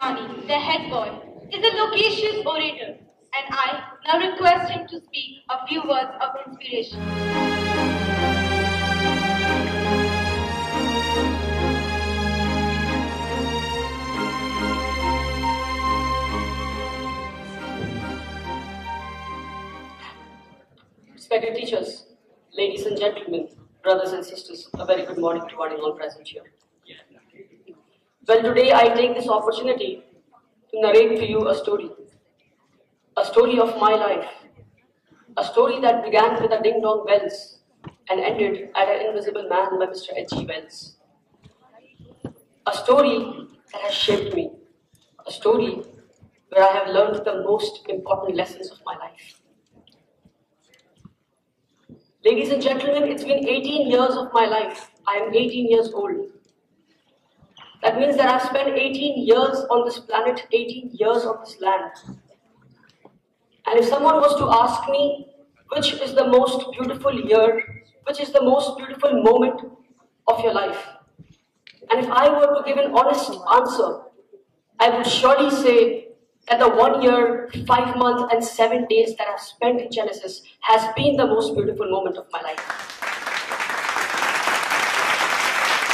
Rahmani, the head boy, is a loquacious orator, and I now request him to speak a few words of inspiration. Respected teachers, ladies and gentlemen, brothers and sisters, a very good morning to one and all present here. Well, today I take this opportunity to narrate to you a story of my life, a story that began with a ding-dong bells and ended at an invisible man by Mr. H.G. Wells. A story that has shaped me, a story where I have learned the most important lessons of my life. Ladies and gentlemen, it's been 18 years of my life. I am 18 years old. That means that I've spent 18 years on this planet, 18 years on this land. And if someone was to ask me, which is the most beautiful year, which is the most beautiful moment of your life, and if I were to give an honest answer, I would surely say that the 1 year, 5 months, and 7 days that I've spent in Genesis has been the most beautiful moment of my life.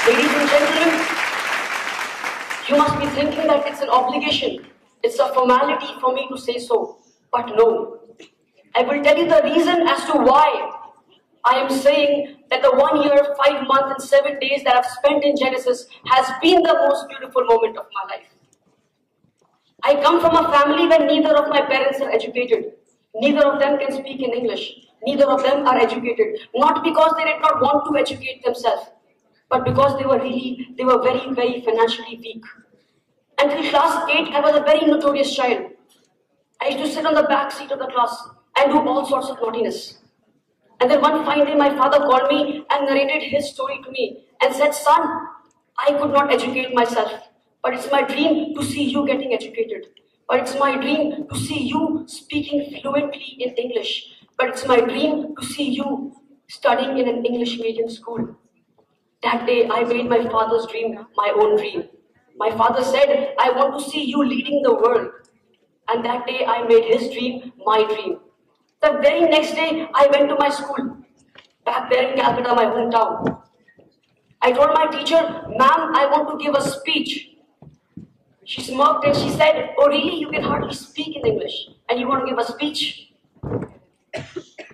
Ladies and gentlemen, you must be thinking that it's an obligation, it's a formality for me to say so, but no. I will tell you the reason as to why I am saying that the 1 year, 5 months, and 7 days that I've spent in Genesis has been the most beautiful moment of my life. I come from a family where neither of my parents are educated. Neither of them can speak in English. Neither of them are educated. Not because they did not want to educate themselves, but because they were very, very financially weak. Until class 8, I was a very notorious child. I used to sit on the back seat of the class and do all sorts of naughtiness. And then one fine day, my father called me and narrated his story to me and said, "Son, I could not educate myself, but it's my dream to see you getting educated. But it's my dream to see you speaking fluently in English. But it's my dream to see you studying in an English medium school." That day, I made my father's dream my own dream. My father said, "I want to see you leading the world." And that day, I made his dream my dream. The very next day, I went to my school, back there in Calcutta, my hometown. I told my teacher, "Ma'am, I want to give a speech." She smirked and she said, "Oh really, you can hardly speak in English and you want to give a speech?"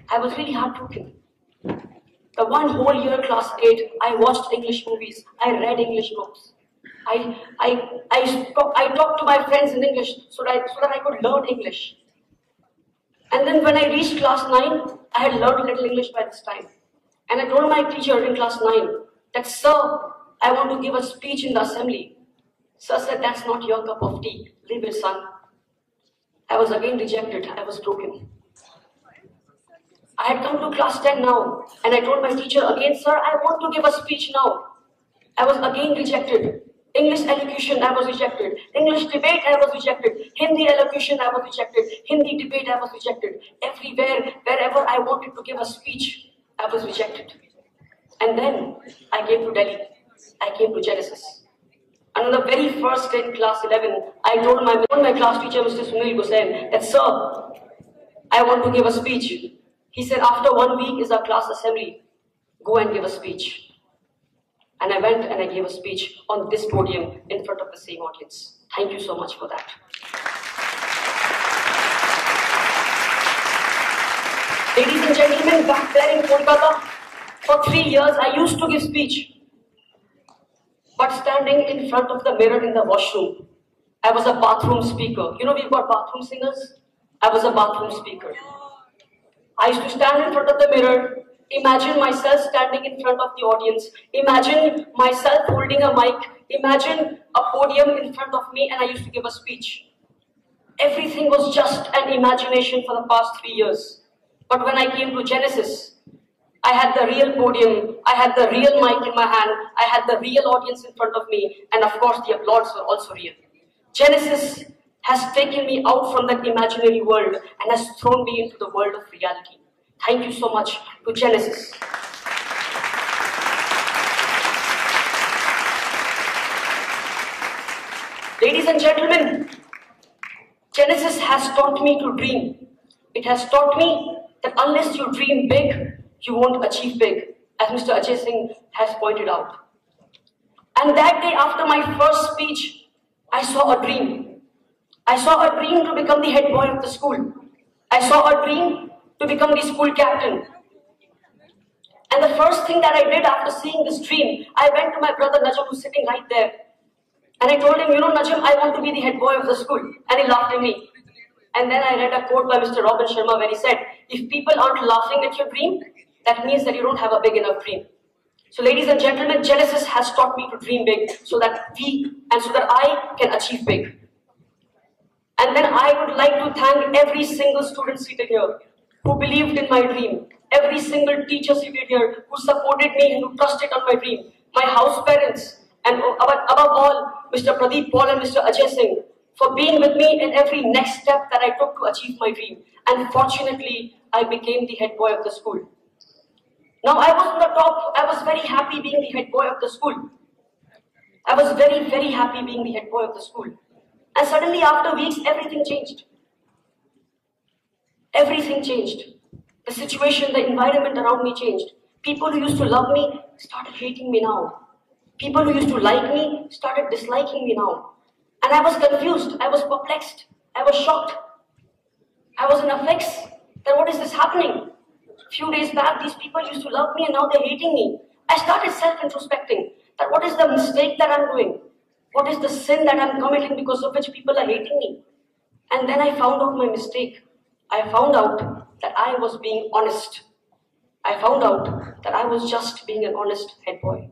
I was really heartbroken. The one whole year, class 8, I watched English movies, I read English books. I talked to my friends in English so that I could learn English. And then when I reached class 9, I had learned little English by this time. And I told my teacher in class 9 that, "Sir, I want to give a speech in the assembly." Sir said, "That's not your cup of tea. Leave it, son." I was again rejected. I was broken. I had come to class 10 now, and I told my teacher again, "Sir, I want to give a speech now." I was again rejected. English elocution, I was rejected. English debate, I was rejected. Hindi elocution, I was rejected. Hindi debate, I was rejected. Everywhere, wherever I wanted to give a speech, I was rejected. And then I came to Delhi. I came to Genesis. And on the very first day in class 11, I told my class teacher, Mr. Sunil Hussain, that, "Sir, I want to give a speech." He said, "After 1 week is our class assembly. Go and give a speech." And I went and I gave a speech on this podium in front of the same audience. Thank you so much for that. Ladies and gentlemen, back there in Kolkata, for 3 years I used to give speech. But standing in front of the mirror in the washroom, I was a bathroom speaker. You know, we've got bathroom singers. I was a bathroom speaker. I used to stand in front of the mirror, imagine myself standing in front of the audience, imagine myself holding a mic, imagine a podium in front of me, and I used to give a speech. Everything was just an imagination for the past 3 years. But when I came to Genesis, I had the real podium, I had the real mic in my hand, I had the real audience in front of me, and of course the applause were also real. Genesis has taken me out from that imaginary world and has thrown me into the world of reality. Thank you so much to Genesis. Ladies and gentlemen, Genesis has taught me to dream. It has taught me that unless you dream big, you won't achieve big, as Mr. Ajay Singh has pointed out. And that day after my first speech, I saw a dream. I saw a dream to become the head boy of the school. I saw a dream to become the school captain. And the first thing that I did after seeing this dream, I went to my brother Najam, who's sitting right there. And I told him, you know, Najam, I want to be the head boy of the school. And he laughed at me. And then I read a quote by Mr. Robin Sharma where he said, if people aren't laughing at your dream, that means that you don't have a big enough dream. So ladies and gentlemen, Genesis has taught me to dream big so that I can achieve big. And then I would like to thank every single student seated here who believed in my dream, every single teacher seated here who supported me and who trusted on my dream, my house parents, and above all, Mr. Pradeep Paul and Mr. Ajay Singh, for being with me in every next step that I took to achieve my dream. And fortunately, I became the head boy of the school. Now, I was on the top. I was very happy being the head boy of the school. I was very, very happy being the head boy of the school. And suddenly, after weeks, everything changed. Everything changed. The situation, the environment around me changed. People who used to love me started hating me now. People who used to like me started disliking me now. And I was confused. I was perplexed. I was shocked. I was in a fix. Then what is this happening? A few days back, these people used to love me and now they're hating me. I started self-introspecting that what is the mistake that I'm doing? What is the sin that I'm committing because of which people are hating me? And then I found out my mistake. I found out that I was being honest. I found out that I was just being an honest head boy.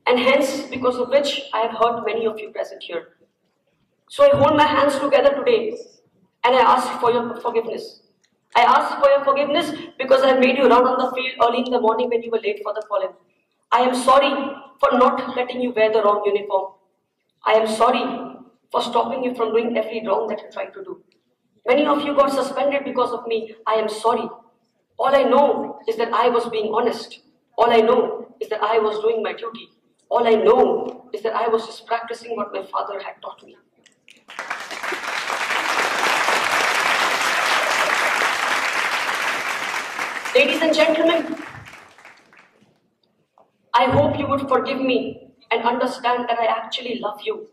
And hence, because of which I have hurt many of you present here. So I hold my hands together today and I ask for your forgiveness. I ask for your forgiveness because I made you run on the field early in the morning when you were late for the pollen. I am sorry for not letting you wear the wrong uniform. I am sorry for stopping you from doing every wrong that you tried to do. Many of you got suspended because of me. I am sorry. All I know is that I was being honest. All I know is that I was doing my duty. All I know is that I was just practicing what my father had taught me. Ladies and gentlemen, I hope you would forgive me and understand that I actually love you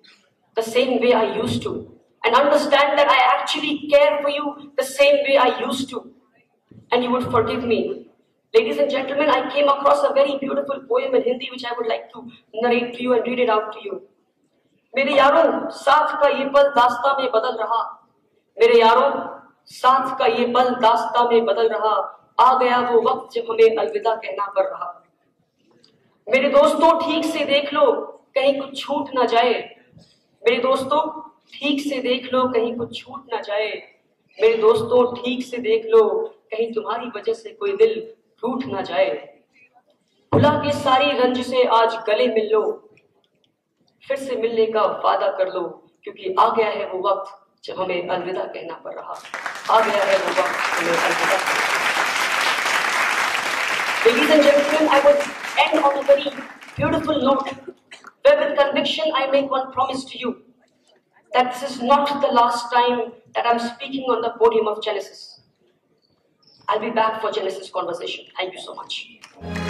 the same way I used to. And understand that I actually care for you the same way I used to. And you would forgive me. Ladies and gentlemen, I came across a very beautiful poem in Hindi which I would like to narrate to you and read it out to you. मेरे यारों, साथ का ये पल दास्तां में बदल रहा. मेरे यारों, साथ का ये पल दास्तां में बदल रहा. आ गया वो वक्त जब हमें अलविदा कहना पड़ रहा. मेरे दोस्तों, ठीक से देख लो, कहीं कुछ छूट ना जाए. मेरे दोस्तों, ठीक से देख लो, कहीं कुछ छूट ना जाए. मेरे दोस्तों, ठीक से देख लो, कहीं तुम्हारी वजह से कोई दिल टूट ना जाए. भुला के सारी रंज से आज गले मिल लो. फिर से मिलने का वादा कर लो, क्योंकि आ गया है वो वक्त जब हमें अलविदा कहना पड़ रहा. आ गया है वो वक्त हमें अलविदा. Ladies and gentlemen, I would end on a very beautiful note, where with conviction I make one promise to you, that this is not the last time that I'm speaking on the podium of Genesis. I'll be back for Genesis conversation. Thank you so much.